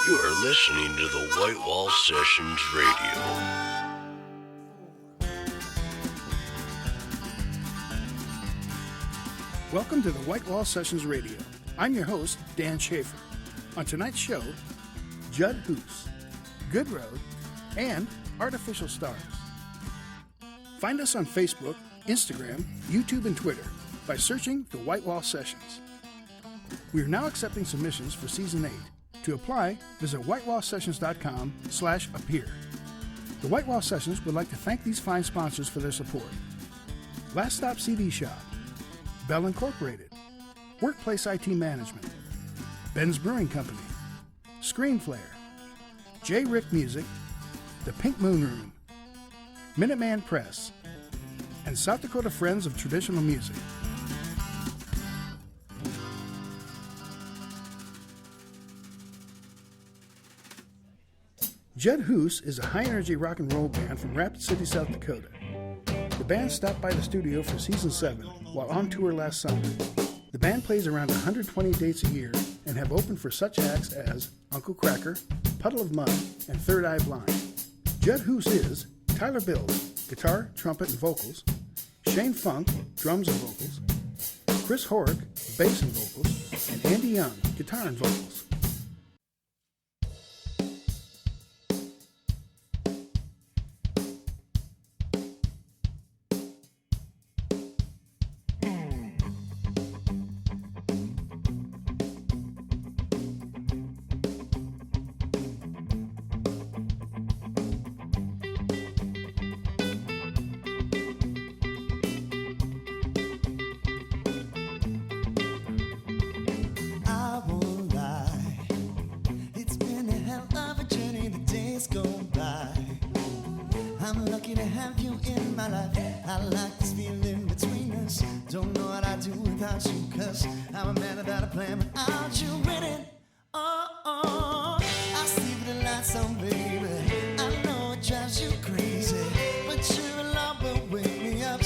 You are listening to the White Wall Sessions Radio. Welcome to the White Wall Sessions Radio. I'm your host, Dan Schaefer. On tonight's show, Judd Hoos, Goodroad, and Artificial Stars. Find us on Facebook, Instagram, YouTube, and Twitter by searching the White Wall Sessions. We are now accepting submissions for Season 8. To apply, visit whitewallsessions.com/appear. The White Wall Sessions would like to thank these fine sponsors for their support. Last Stop CD Shop, Bell Incorporated, Workplace IT Management, Ben's Brewing Company, Screenflare, J. Rick Music, The Pink Moon Room, Minuteman Press, and South Dakota Friends of Traditional Music. Judd Hoos is a high-energy rock and roll band from Rapid City, South Dakota. The band stopped by the studio for Season 7 while on tour last summer. The band plays around 120 dates a year and have opened for such acts as Uncle Cracker, Puddle of Mud, and Third Eye Blind. Judd Hoos is Tyler Bills, guitar, trumpet, and vocals, Shane Funk, drums and vocals, Chris Horick, bass and vocals, and Andy Young, guitar and vocals. Baby, I know it's just you crazy, but your love will wake me up.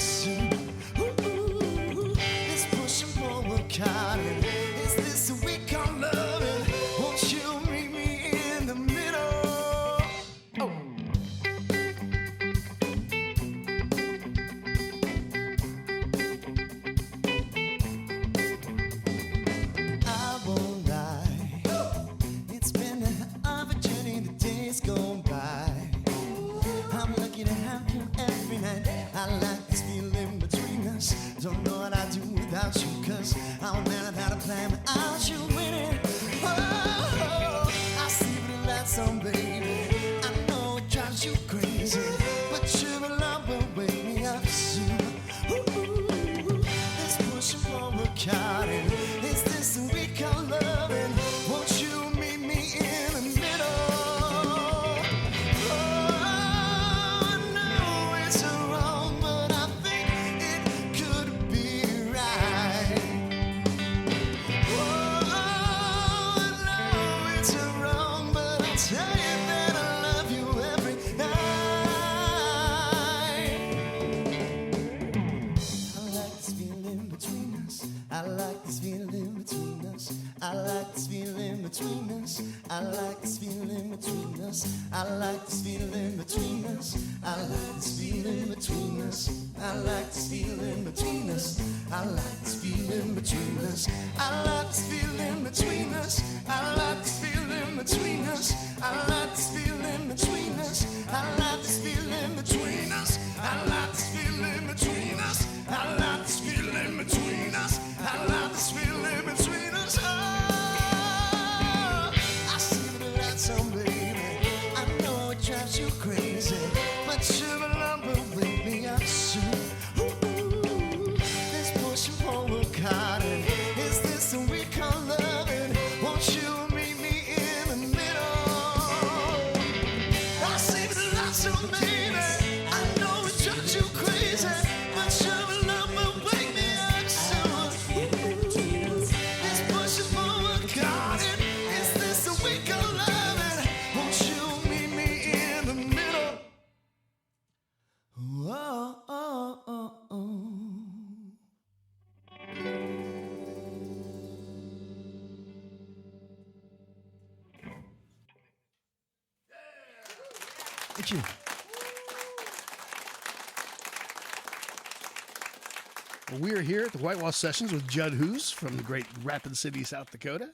at you. Well, we are here at the White Wall Sessions with Judd Hoos from the great Rapid City, South Dakota.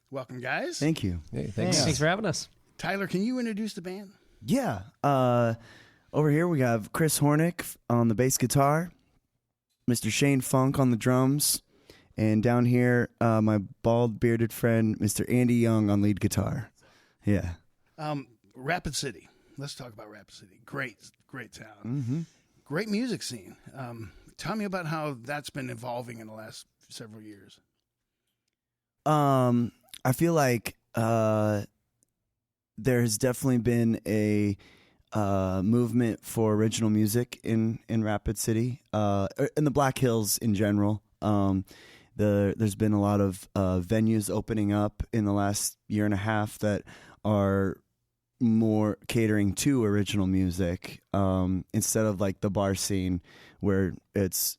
Welcome, guys. Thank you. Hey, thanks. Thanks for having us. Tyler, can you introduce the band? Yeah. Over here we have Chris Hornick on the bass guitar, Mr. Shane Funk on the drums, and down here my bald bearded friend, Mr. Andy Young on lead guitar. Yeah. Rapid City. Let's talk about Rapid City. Great town. Mm-hmm. Great music scene. Tell me about how that's been evolving in the last several years. I feel like there has definitely been a movement for original music in Rapid City, in the Black Hills in general. There's been a lot of venues opening up in the last year and a half that are more catering to original music, instead of like the bar scene where it's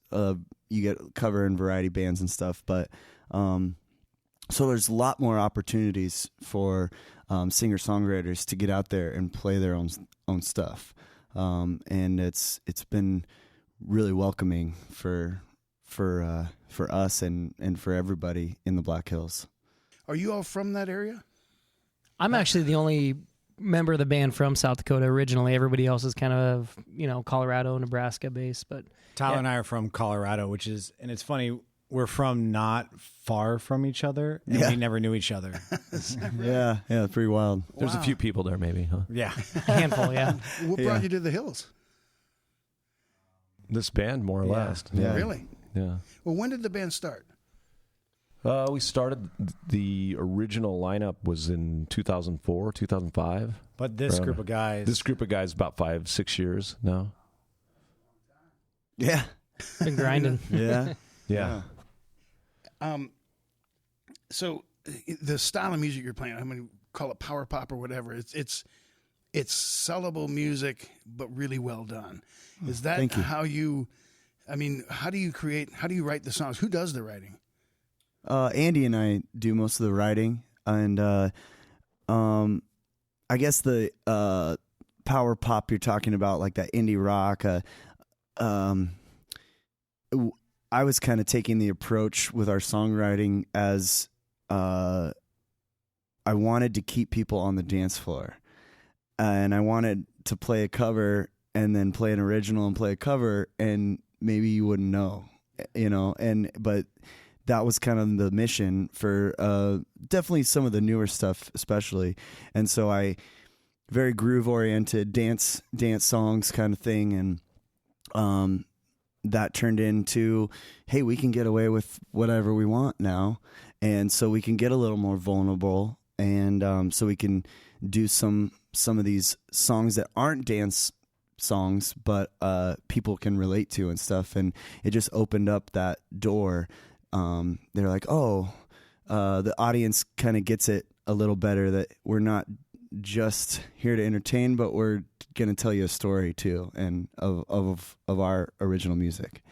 you get cover and variety bands and stuff. But so there's a lot more opportunities for singer-songwriters to get out there and play their own stuff, and it's been really welcoming for us and for everybody in the Black Hills. Are you all from that area? I'm actually the only member of the band from South Dakota originally. Everybody else is kind of, Colorado, Nebraska based. But Tyler and I are from Colorado, and it's funny, we're from not far from each other, and we never knew each other. Yeah, pretty wild. There's a few people there, maybe, huh? Yeah. a handful, yeah. What brought you to the hills? This band, more or less. Yeah. Really? Yeah. Well, when did the band start? We started, the original lineup was in 2004, 2005. But this group of guys... about 5-6 years now. Yeah. Been grinding. Yeah. So the style of music you're playing, I'm going to call it power pop or whatever. It's sellable music, but really well done. Is that Thank you. how you write the songs? Who does the writing? Andy and I do most of the writing, and I guess the power pop you're talking about, like that indie rock, I was kind of taking the approach with our songwriting as I wanted to keep people on the dance floor, and I wanted to play a cover and then play an original and play a cover, and maybe you wouldn't know, but that was kind of the mission for definitely some of the newer stuff, especially. And so I very groove oriented dance songs kind of thing, and that turned into, hey, we can get away with whatever we want now, and so we can get a little more vulnerable, and so we can do some of these songs that aren't dance songs, but people can relate to and stuff, and it just opened up that door. They're like, the audience kind of gets it a little better, that we're not just here to entertain, but we're going to tell you a story too, and of our original music.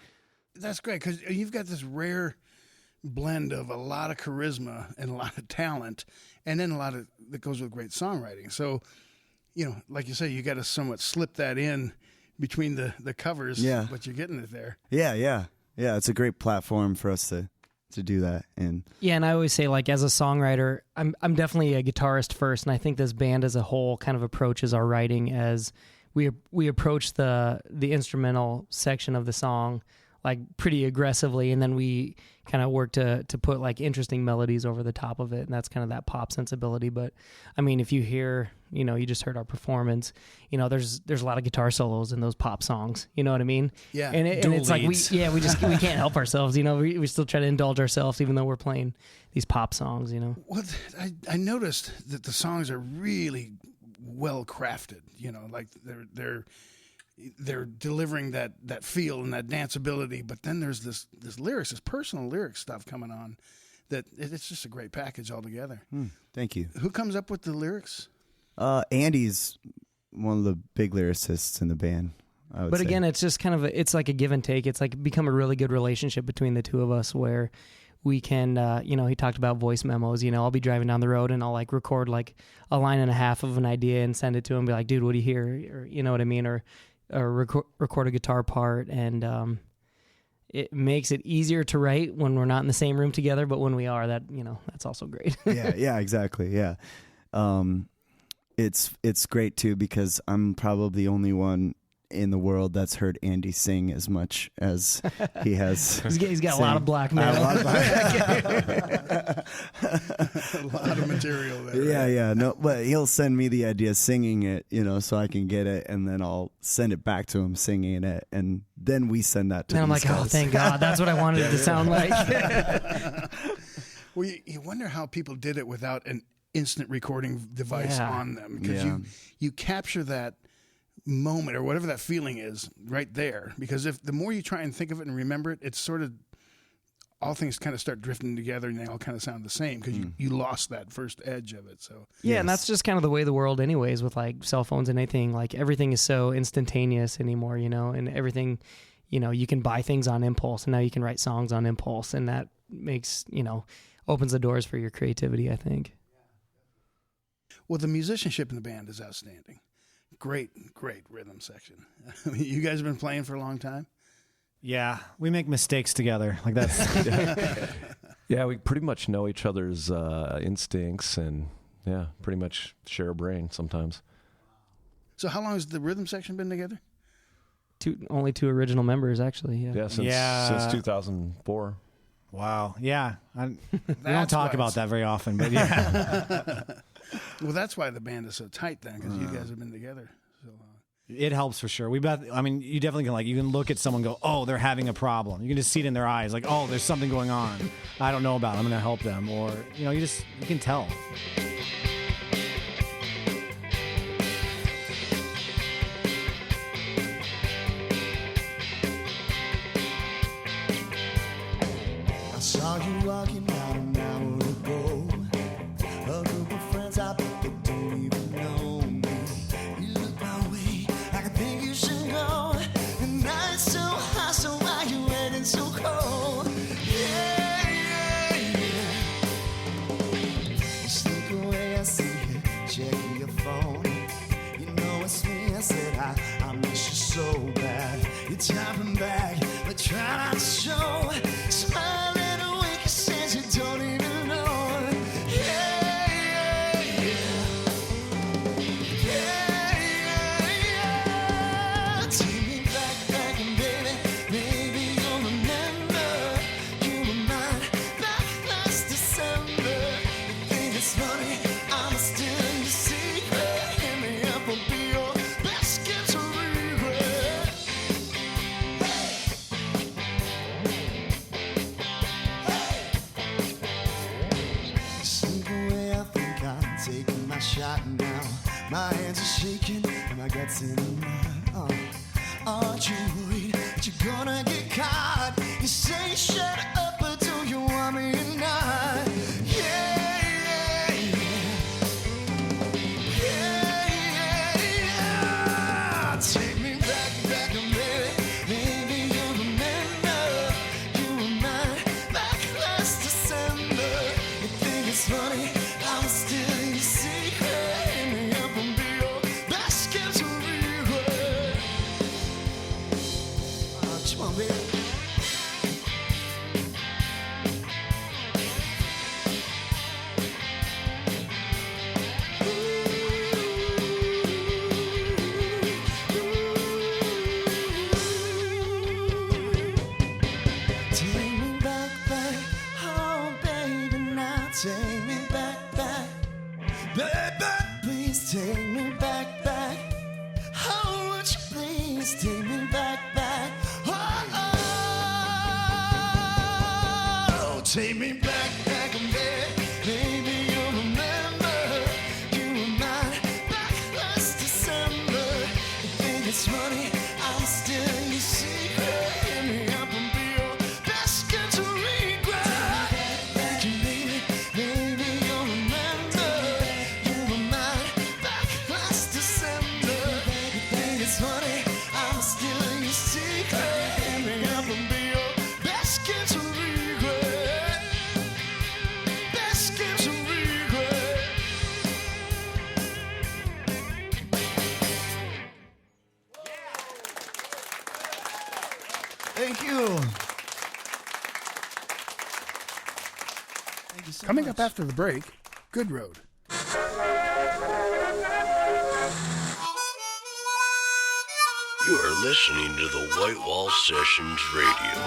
That's great, because you've got this rare blend of a lot of charisma and a lot of talent, and then a lot of that goes with great songwriting. So, like you say, you got to somewhat slip that in between the covers, but you're getting it there. Yeah. It's a great platform for us to do that. And I always say, like, as a songwriter, I'm definitely a guitarist first, and I think this band as a whole kind of approaches our writing as we approach the instrumental section of the song like pretty aggressively, and then we kind of work to put like interesting melodies over the top of it, and that's kind of that pop sensibility. But I mean, if you hear, you just heard our performance, there's a lot of guitar solos in those pop songs, you know what I mean? Yeah. And it's like we can't help ourselves, we still try to indulge ourselves even though we're playing these pop songs, Well, I noticed that the songs are really well crafted, like they're delivering that feel and that danceability, but then there's this lyrics, this personal lyric stuff coming on, that it's just a great package altogether. Thank you. Who comes up with the lyrics? Andy's one of the big lyricists in the band, I would say. Again, it's just kind of it's like a give and take. It's like become a really good relationship between the two of us, where we can, he talked about voice memos. I'll be driving down the road and I'll like record like a line and a half of an idea and send it to him. Be like, dude, what do you hear? Or you know what I mean? Or record a guitar part. And it makes it easier to write when we're not in the same room together. But when we are, that's also great. yeah, exactly. Yeah. It's great too, because I'm probably the only one in the world that's heard Andy sing as much as he has. He's got a lot of blackmail. A lot of material there. Yeah, yeah. No, but he'll send me the idea singing it, so I can get it, and then I'll send it back to him singing it, and then we send that to him. And I'm like, oh, thank God. That's what I wanted it to sound like. Well, you wonder how people did it without an instant recording device on them, because you capture that moment or whatever that feeling is right there, because if the more you try and think of it and remember it, it's sort of all things kind of start drifting together and they all kind of sound the same because you lost that first edge of it. So and that's just kind of the way of the world anyways, with like cell phones and anything. Like everything is so instantaneous anymore, and everything, you can buy things on impulse, and now you can write songs on impulse, and that makes, opens the doors for your creativity, I think. Well, the musicianship in the band is outstanding. Great rhythm section. I mean, you guys have been playing for a long time? Yeah, we make mistakes together. Like that's Yeah, we pretty much know each other's instincts, and pretty much share a brain sometimes. So how long has the rhythm section been together? Only two original members, actually. Yeah, since 2004. Wow. Yeah. We don't talk about that very often, but yeah. Well, that's why the band is so tight then, because you guys have been together so long. It helps for sure. You definitely can you can look at someone and go, oh, they're having a problem. You can just see it in their eyes, like, oh, there's something going on. I don't know about it. I'm going to help them. Or, you can tell. I saw you walking out an hour ago. A group of friends I bet they don't even know me. You look my way, I think you should go. The night's so hot, so why you waiting so cold? Yeah. You sneak away, I see you checking your phone. You know it's me, I said I miss you so bad. You're tapping back, but try not to show. Smiling. Don't even know. Take me back, and baby, you'll remember. You were mine back last December. You think it's funny, I'm still your secret. Hit me up, I'll be your best gift to regret. Slip away, I think I'm taking my shot now. My hands are shaking and my guts in a knot. Aren't you worried that you're gonna get caught? You say shut up, but do you want me or not? Yeah. Take me back, baby, you'll remember. You were mine back last December. You think it's funny, I'm still your secret. Hit me up and be your best gift to regret. Come on, baby. Take me back, oh baby, now take me back, baby, please take me back, oh would you please take me back, oh, take me back, baby, you'll remember, you were mine back last December. You think it's funny, I'm still your secret. Hit me up and be your best gift to regret. Baby, you'll remember, you were mine back last December. You think it's funny, I'm still your secret. Hit me up and be your best gift to regret. Coming up after the break, Goodroad. You are listening to the White Wall Sessions Radio.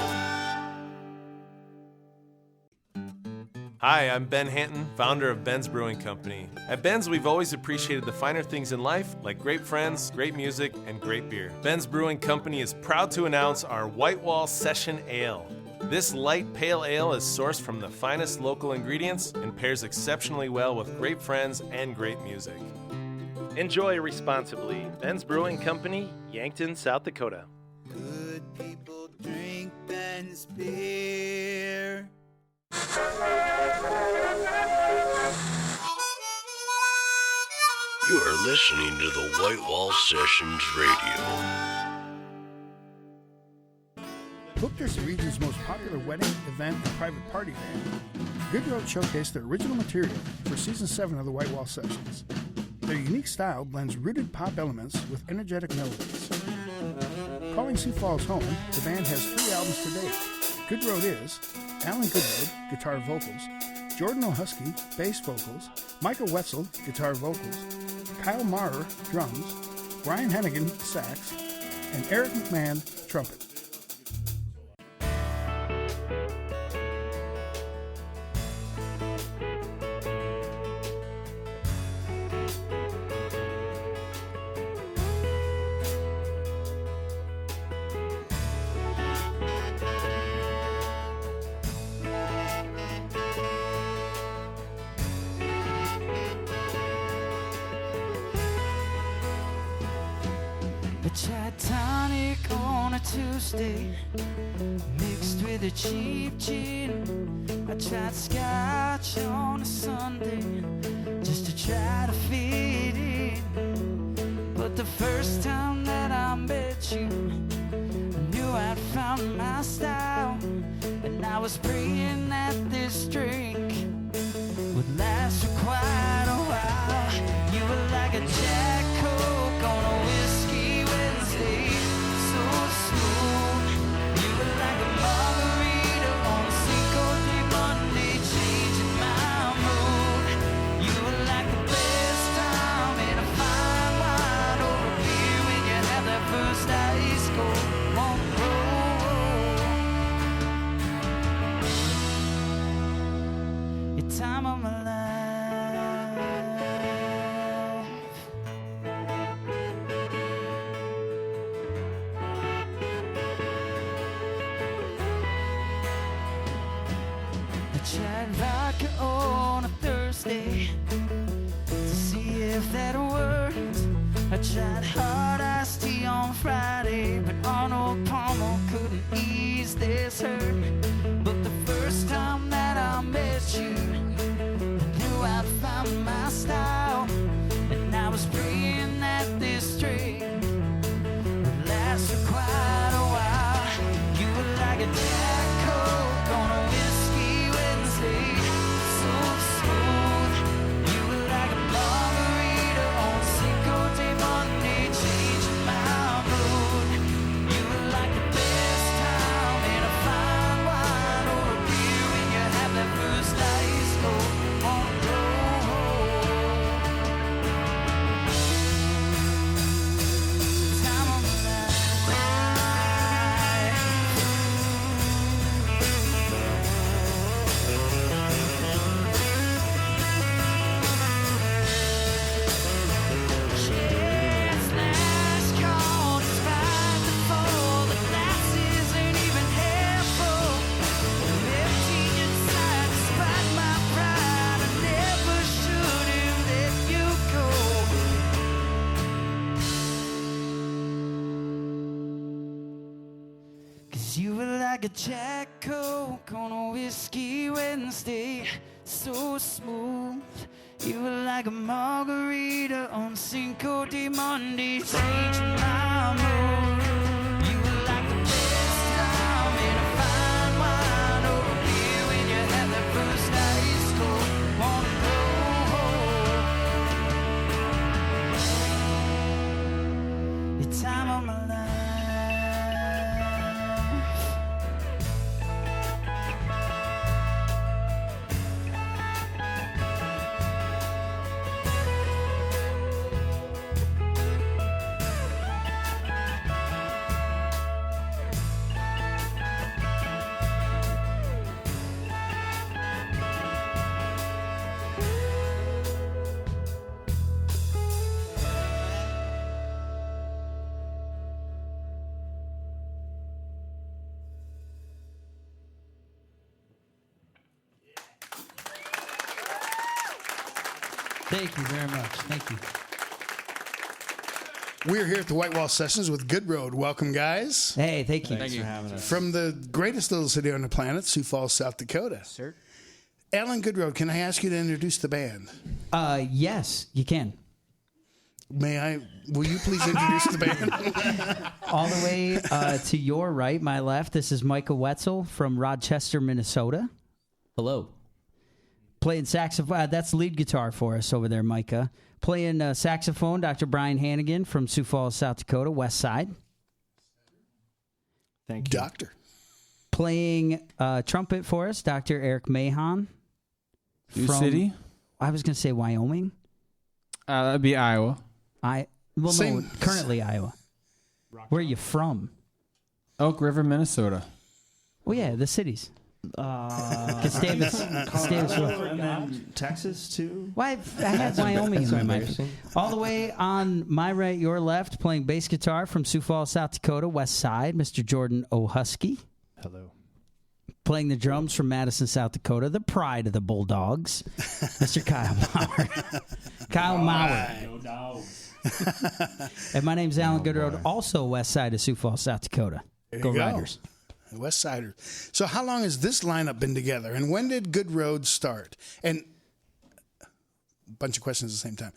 Hi, I'm Ben Hanton, founder of Ben's Brewing Company. At Ben's, we've always appreciated the finer things in life, like great friends, great music, and great beer. Ben's Brewing Company is proud to announce our White Wall Session Ale. This light pale ale is sourced from the finest local ingredients and pairs exceptionally well with great friends and great music. Enjoy responsibly. Ben's Brewing Company, Yankton, South Dakota. Good people drink Ben's beer. You are listening to the White Wall Sessions Radio. Booked as the region's most popular wedding, event, and private party band, Goodroad showcased their original material for Season 7 of the White Wall Sessions. Their unique style blends rooted pop elements with energetic melodies. Calling Sioux Falls home, the band has 3 albums to date. Goodroad is Alan Goodroad, guitar vocals, Jordan O'Husky, bass vocals, Michael Wetzel, guitar vocals, Kyle Maurer, drums, Brian Hennigan, sax, and Eric McMahon, trumpet. I tried tonic on a Tuesday, mixed with a cheap gin. I tried scotch on a Sunday, just to try to fit in. But the first time that I met you, I knew I'd found my style. And I was praying that this drink would last for quite a while. You were like a Jack Coke on a whiskey Wednesday, so smooth. You were like a margarita on a Cinco de Monday, changing my mood. You were like the best time in a fine wine over beer when you had that first ice cold on the road. Your time of my life. I tried vodka on a Thursday to see if that worked. I tried hard iced tea on Friday, but Arnold Palmer couldn't ease this hurt. But the first time that I met you, I knew I'd found my style. And I was praying that this drink would last for quite a while. You were like a Jack Coke on a whiskey Wednesday, so smooth. You were like a margarita on Cinco de Monday, changing my mood. You were like the best time in a fine wine or a beer when you had that first ice cold on the road. Time of my Cheers, last call, despite the fall. The glass isn't even half full. I'm empty inside, despite my pride. I never should have let you go. 'Cause you were like a Jack Coke on a whiskey Wednesday, so smooth. You were like a margarita on Cinco de Monday, changing my mood. You were like the best time in a fine wine or a beer when you had that first ice cold on the road. Your time of my life. Thank you very much. Thank you. We're here at the White Wall Sessions with Goodroad. Welcome, guys. Hey, thank you. Thanks for having us. From the greatest little city on the planet, Sioux Falls, South Dakota. Sir? Alan Goodroad, can I ask you to introduce the band? Yes, you can. May I? Will you please introduce the band? All the way to your right, my left, this is Micah Wetzel from Rochester, Minnesota. Hello. Playing saxophone. That's lead guitar for us over there, Micah. Playing saxophone, Dr. Brian Hannigan from Sioux Falls, South Dakota, West Side. Thank you. Doctor. Playing trumpet for us, Dr. Eric Mahon. Sioux City? I was going to say Wyoming. That'd be Iowa. Same. No, currently Iowa. Where are you from? Oak River, Minnesota. Oh, yeah, the cities. Gustavus, And then Texas, too? Why I had Wyoming in my mind. All the way on my right, your left, playing bass guitar from Sioux Falls, South Dakota, West Side, Mr. Jordan O'Husky. Hello. Playing the drums from Madison, South Dakota, the pride of the Bulldogs, Mr. Kyle Maurer. Kyle Maurer. No doubt. And my name's Alan Goodroad, also West Side of Sioux Falls, South Dakota. Go Riders. West Siders. So how long has this lineup been together? And when did Goodroad start? And a bunch of questions at the same time.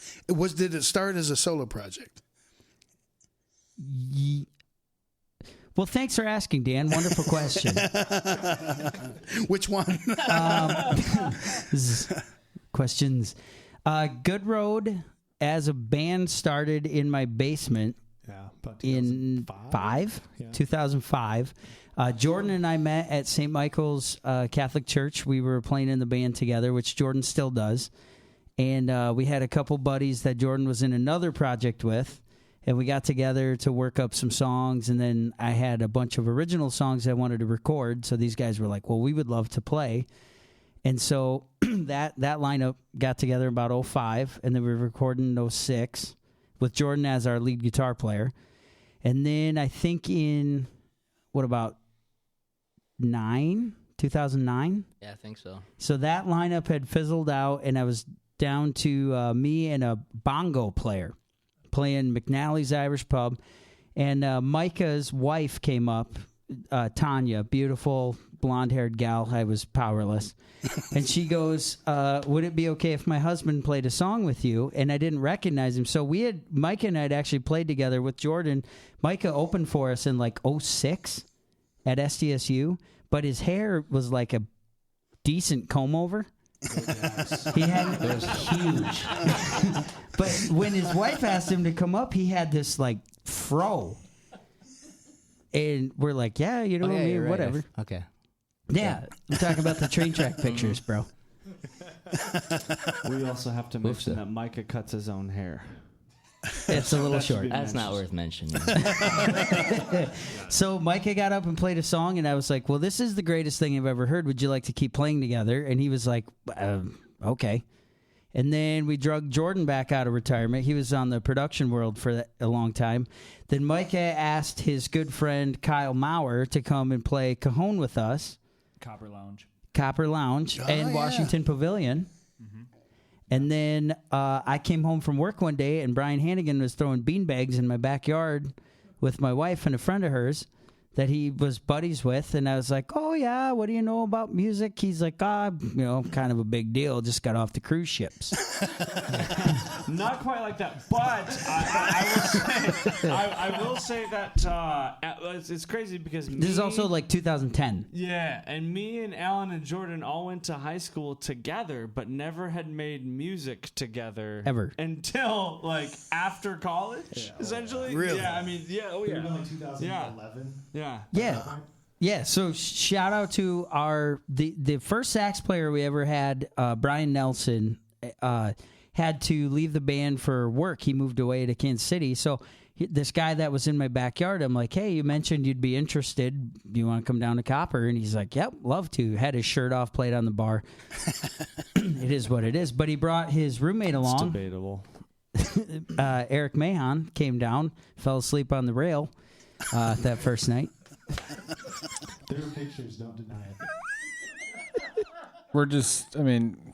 Did it start as a solo project? Well, thanks for asking, Dan. Wonderful question. Which one? Questions. Goodroad, as a band, started in my basement in 2005. Jordan and I met at St. Michael's Catholic Church. We were playing in the band together, which Jordan still does. And we had a couple buddies that Jordan was in another project with. And we got together to work up some songs. And then I had a bunch of original songs I wanted to record. So these guys were like, well, we would love to play. And so that lineup got together about 2005. And then we were recording in 2006 with Jordan as our lead guitar player. And then I think in, what about 2009? Yeah, I think so. So that lineup had fizzled out, and I was down to me and a bongo player playing McNally's Irish Pub. And Micah's wife came up, Tanya, beautiful blonde-haired gal. I was powerless. And she goes, would it be okay if my husband played a song with you? And I didn't recognize him. So Micah and I had actually played together with Jordan. Micah opened for us in like 2006 at SDSU, but his hair was like a decent comb over. He had it was huge. But when his wife asked him to come up, he had this like fro. And we're like, yeah, you know, Right. whatever. Okay. Yeah, I'm talking about the train track pictures, bro. We also have to mention that Micah cuts his own hair. It's a little short. That's not worth mentioning. So Micah got up and played a song, and I was like, well, this is the greatest thing I've ever heard. Would you like to keep playing together? And he was like, okay. And then we drug Jordan back out of retirement. He was on the production world for a long time. Then Micah asked his good friend Kyle Maurer to come and play cajon with us. Copper Lounge. And Washington Pavilion. Mm-hmm. And then I came home from work one day, and Brian Hannigan was throwing beanbags in my backyard with my wife and a friend of hers that he was buddies with. And I was like, oh, yeah, what do you know about music? He's like, kind of a big deal. Just got off the cruise ships. Not quite like that, but I will say that it's crazy because This is also like 2010. Yeah, and me and Alan and Jordan all went to high school together, but never had made music together Ever. until like after college, essentially. Really? Yeah, I mean, yeah, oh yeah, like 2011. yeah. Yeah, so shout out to the first sax player we ever had, Brian Nelson, had to leave the band for work. He moved away to Kansas City. So this guy that was in my backyard, I'm like, hey, you mentioned you'd be interested. Do you want to come down to Copper? And he's like, yep, love to. Had his shirt off, played on the bar. It is what it is. But he brought his roommate along. It's debatable. Eric Mahon came down, fell asleep on the rail that first night. There are pictures, don't deny it. We're just,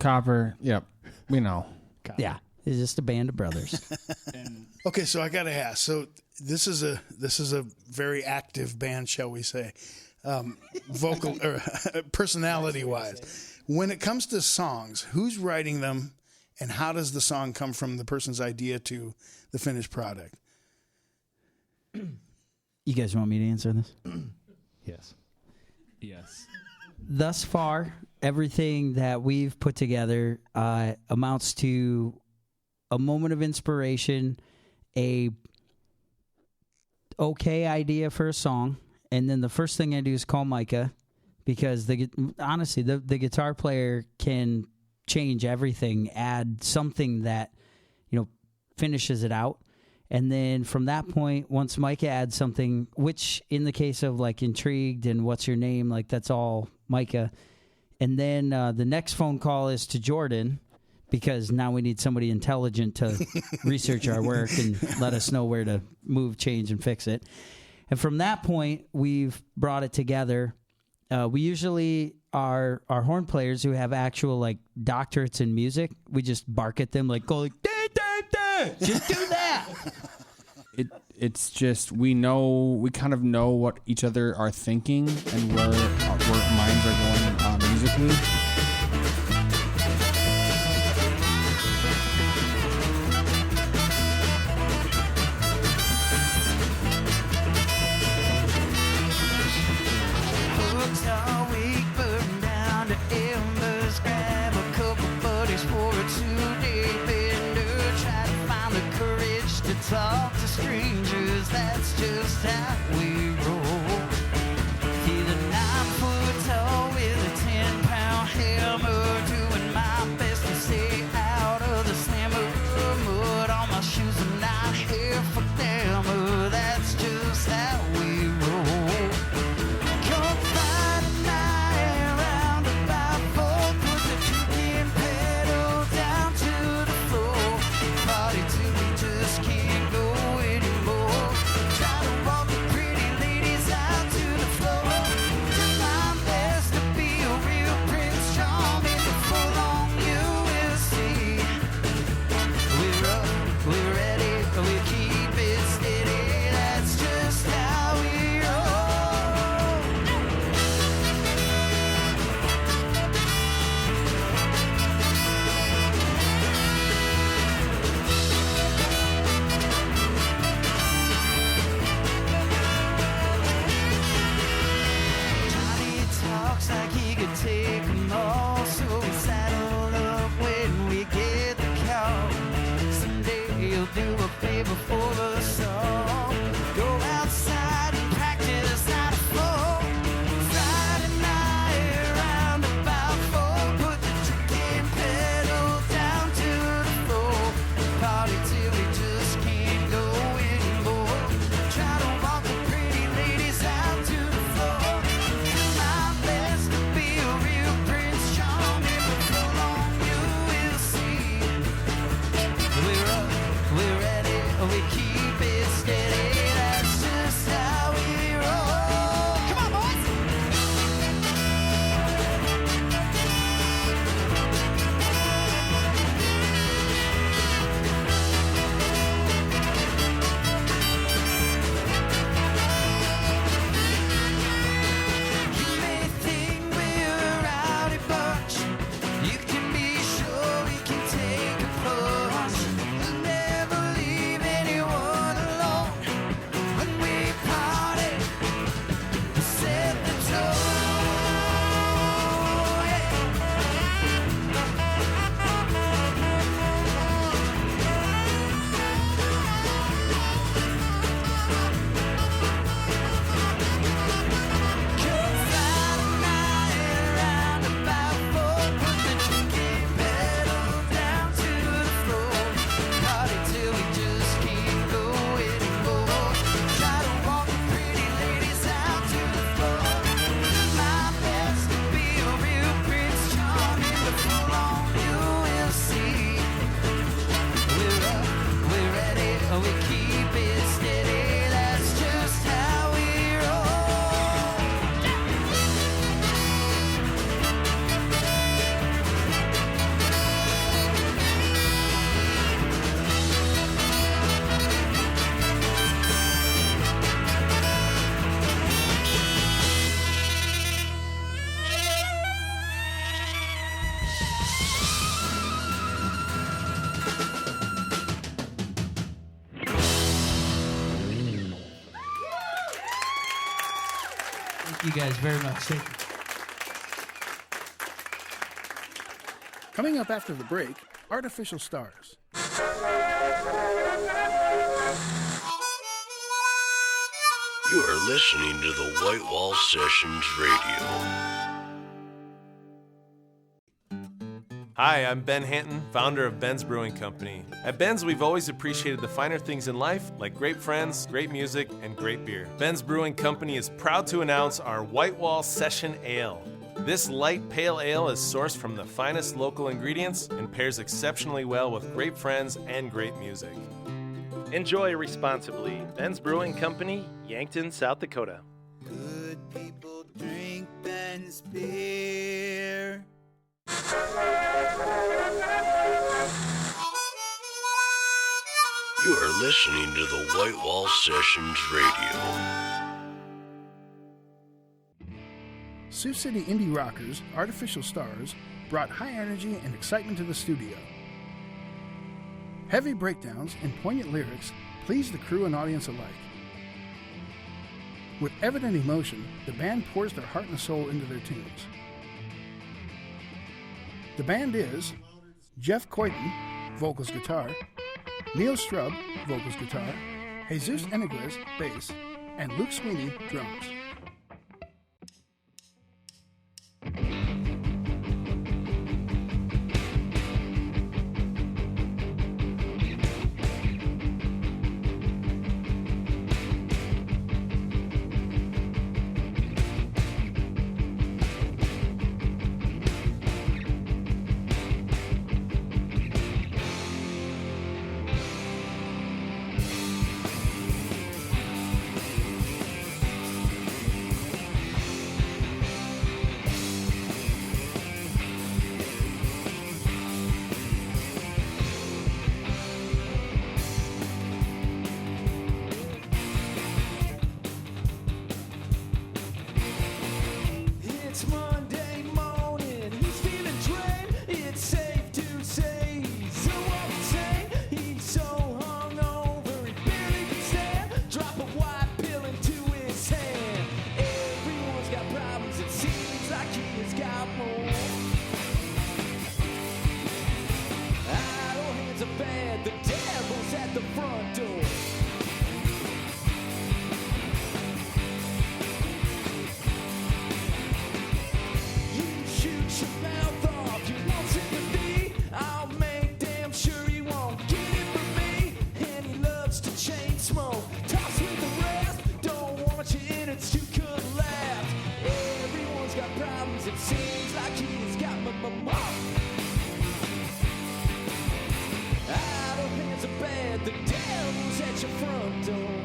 Copper, yep, we know. Yeah. It's just a band of brothers. Okay, so I got to ask. So this is a very active band, shall we say, vocal or personality wise. When it comes to songs, who's writing them, and how does the song come from the person's idea to the finished product? You guys want me to answer this? Yes. Yes. Thus far, everything that we've put together amounts to a moment of inspiration, a okay idea for a song, and then the first thing I do is call Micah, because honestly, the guitar player can change everything, add something that finishes it out. And then from that point, once Micah adds something, which in the case of like Intrigued and What's Your Name, like that's all Micah. And then the next phone call is to Jordan, because now we need somebody intelligent to research our work and let us know where to move, change, and fix it. And from that point, we've brought it together. We usually our horn players who have actual like doctorates in music, we just bark at them like, go like, da, da, da. Just do that. It's just we kind of know what each other are thinking and where minds are going musically. Talk to strangers, that's just how we roll. He's a 9 foot tall with a 10-pound you guys very much. Thank you. Coming up after the break, Artificial Stars. You are listening to the White Wall Sessions Radio. Hi, I'm Ben Hanton, founder of Ben's Brewing Company. At Ben's, we've always appreciated the finer things in life, like great friends, great music, and great beer. Ben's Brewing Company is proud to announce our White Wall Session Ale. This light pale ale is sourced from the finest local ingredients and pairs exceptionally well with great friends and great music. Enjoy responsibly. Ben's Brewing Company, Yankton, South Dakota. Good people drink Ben's beer. You are listening to the White Wall Sessions Radio. Sioux City indie rockers, Artificial Stars, brought high energy and excitement to the studio. Heavy breakdowns and poignant lyrics pleased the crew and audience alike. With evident emotion, the band pours their heart and soul into their tunes. The band is Jeff Coyton, vocals guitar, Neil Strub, vocals guitar, Jesus Eniguez, bass, and Luke Sweeney, drums. It's Monday morning, he's feeling drained. It's safe to say he's what we say. He's so hungover, he barely can stand. Drop a white pill into his hand. Everyone's got problems, it seems like he's got more. Idle hands are bad, the devil's at the front door. Shoot your mouth off, you want sympathy? I'll make damn sure you won't get it from me. And he loves to chain smoke, toss with the rest. Don't want you in it to collapse. Everyone's got problems, it seems like he's got my idle hands are bad, the devil's at your front door.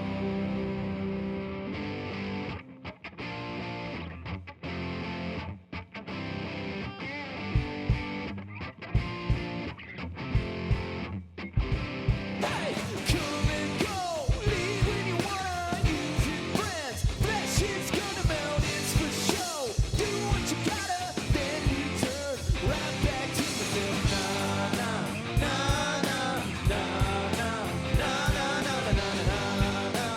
Hey, come and go, leave when you wanna, use it, friends. That shit's gonna melt, it's for show. Do what you gotta, then you turn right back to yourself. Na na na na na na na na na na na na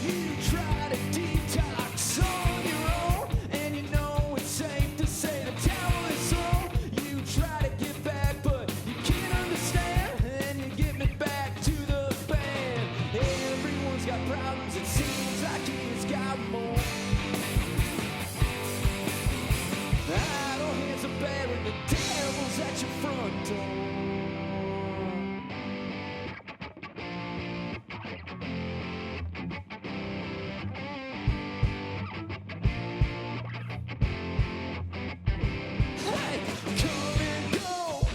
You try to detox on your own, and you know it's safe to say the towel is on. You try to get back, but you can't understand, and you get me back to the band. Everyone's got problems, it seems like he's got more. Idle hands are bad when the devil's at your front door. Hey, come and go,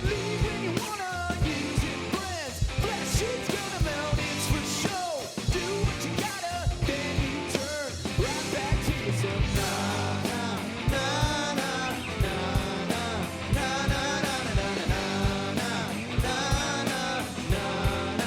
leave when you wanna, use it, friends. That shit's gonna melt, it's for show. Do what you gotta, then you turn right back to yourself. Na na na na na na na na na na na na na na na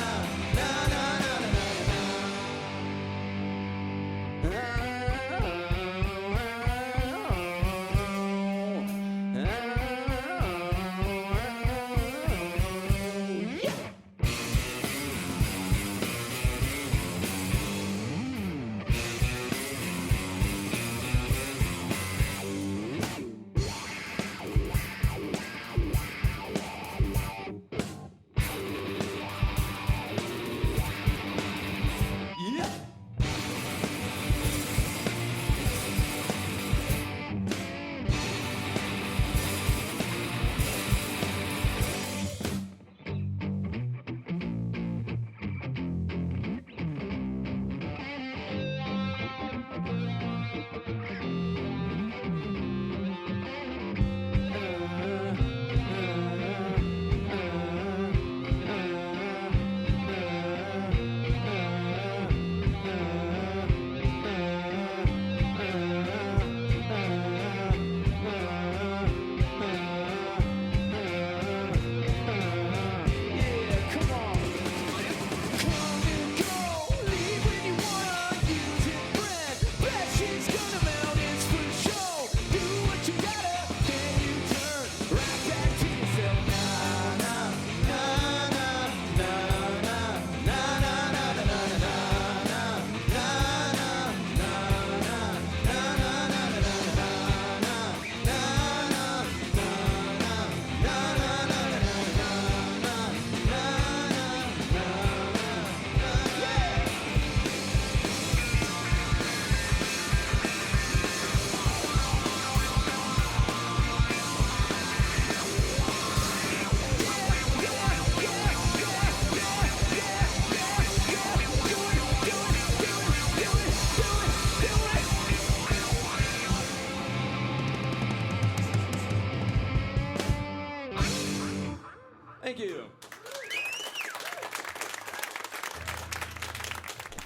Thank you.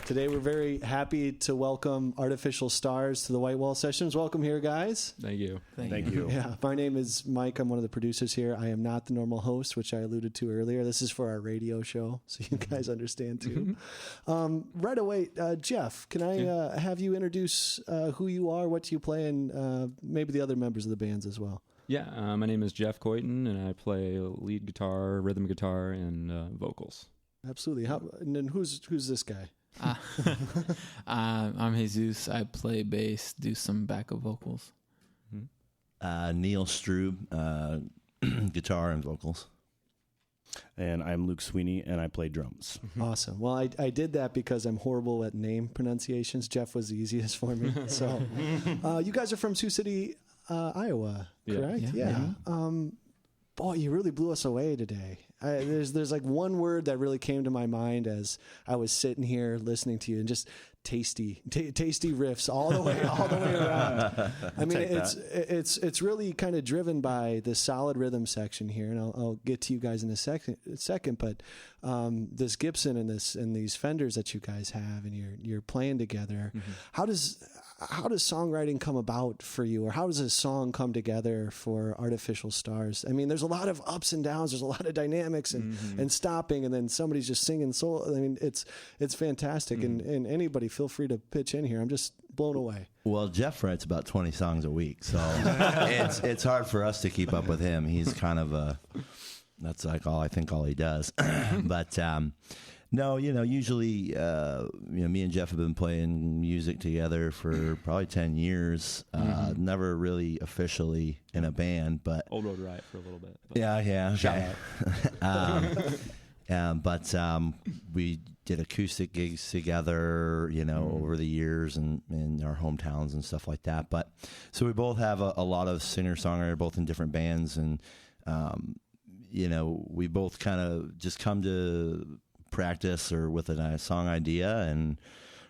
Today we're very happy to welcome Artificial Stars to the White Wall Sessions. Welcome here, guys. Thank you. Thank you. Yeah, my name is Mike. I'm one of the producers here. I am not the normal host, which I alluded to earlier. This is for our radio show, so you guys understand too. Right away, Jeff, can I have you introduce who you are, what you play, and maybe the other members of the bands as well? Yeah, my name is Jeff Coyton, and I play lead guitar, rhythm guitar, and vocals. Absolutely. And then who's this guy? I'm Jesus. I play bass, do some backup vocals. Neil Strube, guitar and vocals. And I'm Luke Sweeney, and I play drums. Awesome. Well, I did that because I'm horrible at name pronunciations. Jeff was the easiest for me. So you guys are from Sioux City, Iowa, correct? Yeah. Boy, you really blew us away today. There's like one word that really came to my mind as I was sitting here listening to you, and just tasty riffs all the way around. I mean, it's really kind of driven by the solid rhythm section here, and I'll get to you guys in a second. But this Gibson and these Fenders that you guys have, and you're playing together. How does songwriting come about for you, or how does a song come together for Artificial Stars? I mean, there's a lot of ups and downs. There's a lot of dynamics and stopping, and then somebody's just singing solo. I mean, it's fantastic. And anybody, feel free to pitch in here. I'm just blown away. Well, Jeff writes about 20 songs a week, so it's hard for us to keep up with him. He's kind of that's like all he does. But no, usually me and Jeff have been playing music together for probably 10 years. Never really officially in a band, but Old Road Riot for a little bit. Yeah. Shout out. But we did acoustic gigs together, over the years and in our hometowns and stuff like that. But so we both have a lot of singer-songwriter, both in different bands, and we both kind of just come to practice or with a song idea, and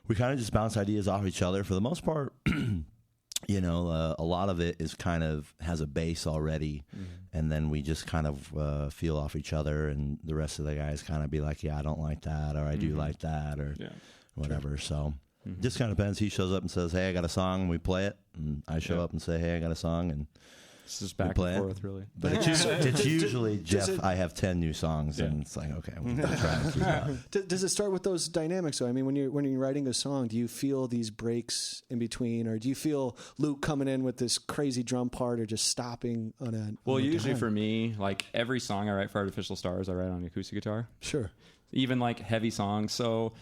we kind of just bounce ideas off each other for the most part. A lot of it is kind of has a base already, and then we just kind of feel off each other, and the rest of the guys kind of be like, yeah, I don't like that, or I do like that, or whatever. Sure. So just kind of depends. He shows up and says, hey, I got a song, and we play it, and I show up and say, hey, I got a song, and It's just back play and it. forth, really. But it's usually Jeff. I have 10 new songs, and it's like, okay, I'm gonna try and keep up. Does it start with those dynamics? So I mean, when you're writing a song, do you feel these breaks in between, or do you feel Luke coming in with this crazy drum part, or just stopping on a? Well, usually for me, like every song I write for Artificial Stars, I write on acoustic guitar. Sure. Even like heavy songs. So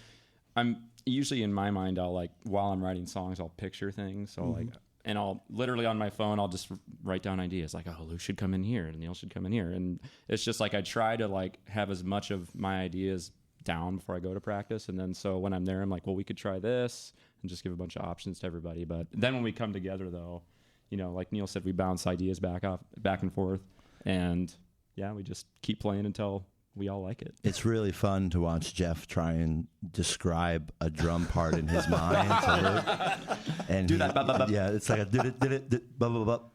I'm usually in my mind, I'll like while I'm writing songs, I'll picture things. So like. And I'll literally on my phone, I'll just write down ideas like, oh, Luke should come in here and Neil should come in here. And it's just like I try to like have as much of my ideas down before I go to practice. And then so when I'm there, I'm like, well, we could try this and just give a bunch of options to everybody. But then when we come together, though, you know, like Neil said, we bounce ideas back and forth. And yeah, we just keep playing until we all like it. It's really fun to watch Jeff try and describe a drum part in his mind. And do that. Yeah, it's like a did it, bup.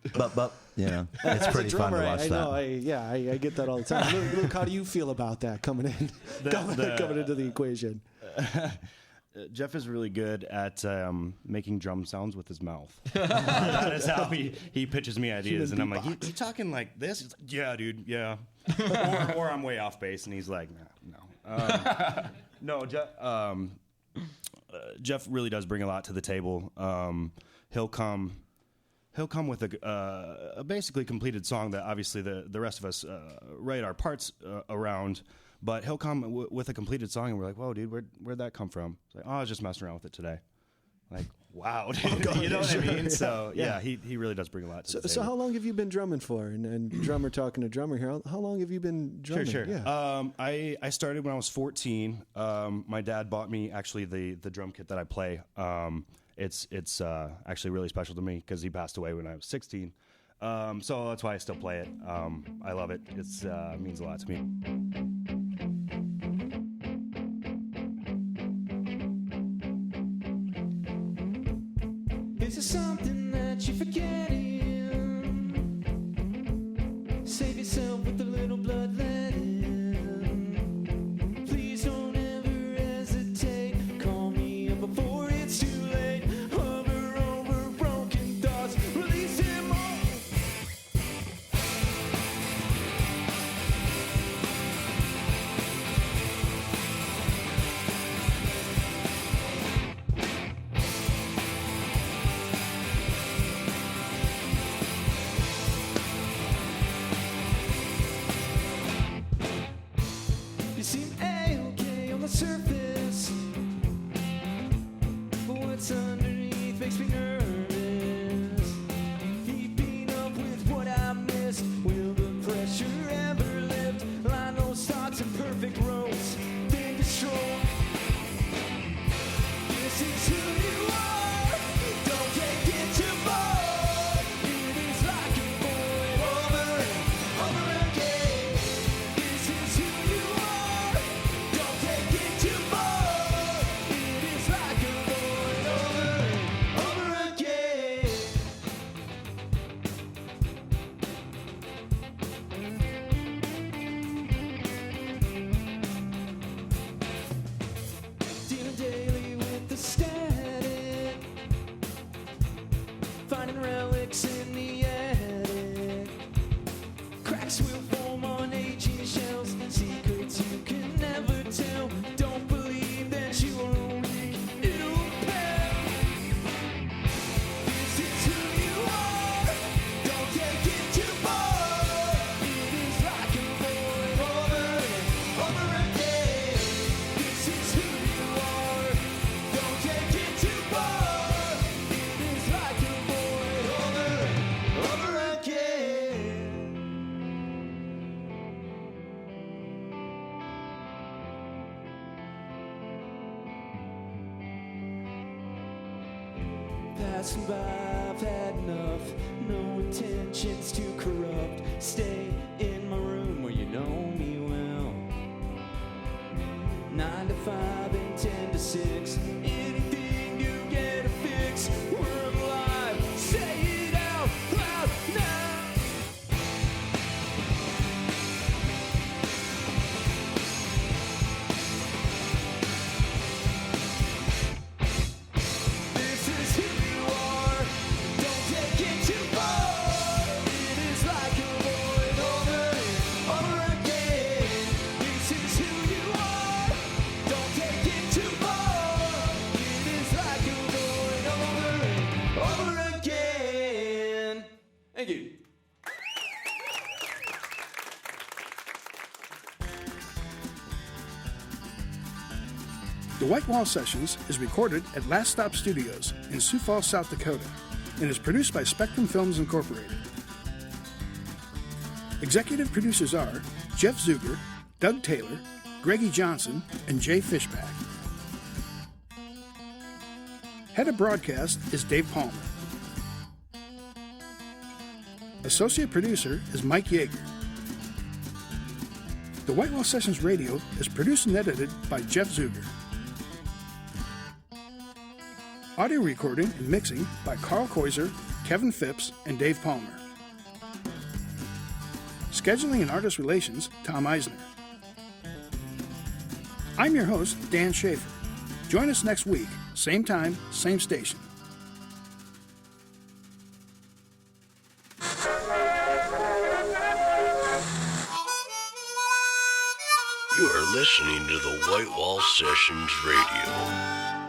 You know, it's pretty fun to watch that. I get that all the time. Luke, how do you feel about that coming in, coming into the equation? Jeff is really good at making drum sounds with his mouth. That is how he pitches me ideas, and I'm like, you talking like this? He's like, yeah, dude, yeah. or I'm way off base, and he's like, no. No, Jeff really does bring a lot to the table. He'll come with a basically completed song that obviously the rest of us write our parts around. But he'll come with a completed song, and we're like, "Whoa, dude, where'd that come from?" It's like, "Oh, I was just messing around with it today." Like, wow, dude, you know what I mean? So yeah, he really does bring a lot to the table. So how long have you been drumming for? And drummer talking to drummer here. How long have you been drumming? Sure. Yeah. I started when I was 14. My dad bought me actually the drum kit that I play. It's actually really special to me because he passed away when I was 16. So that's why I still play it. I love it. It's means a lot to me. Is it something that you're forgetting? Save yourself with a little bloodletting. Please don't ever hesitate. Call me up before it's too late. Hover over broken thoughts. Release them all. You seem A-okay on the surface, but what's underneath makes me nervous. Keeping up with what I missed, will the pressure ever lift? Line those thoughts in perfect rows, then destroy. This is who you are, don't take it too far. It is like a void over and over again. This is who you are, don't take it too far. It is like a void over and over again. Dealing daily with the static, finding relics in the attic. Cracks will form on aging shells, secrets you can never tell. Don't believe that you are weak, it'll pale. This is who you are, don't take it too far. It is like a void over and over again. This is who you are, don't take it too far. It is like a void over and over again. Passing by, I've had enough. No intentions to corrupt. Stay in my room where you know me well. 9 to 5 and 10 to 6. Anything you get a fix. We're alive. Say it out loud now. This is who you are. Don't take it too far. It Thank you. The White Wall Sessions is recorded at Last Stop Studios in Sioux Falls, South Dakota, and is produced by Spectrum Films Incorporated. Executive producers are Jeff Zuger, Doug Taylor, Greggy Johnson, and Jay Fishback. Head of broadcast is Dave Palmer. Associate producer is Mike Yeager. The White Wall Sessions Radio is produced and edited by Jeff Zuger. Audio recording and mixing by Carl Koiser, Kevin Phipps, and Dave Palmer. Scheduling and artist relations, Tom Eisner. I'm your host, Dan Schaefer. Join us next week, same time, same station. You are listening to the White Wall Sessions Radio.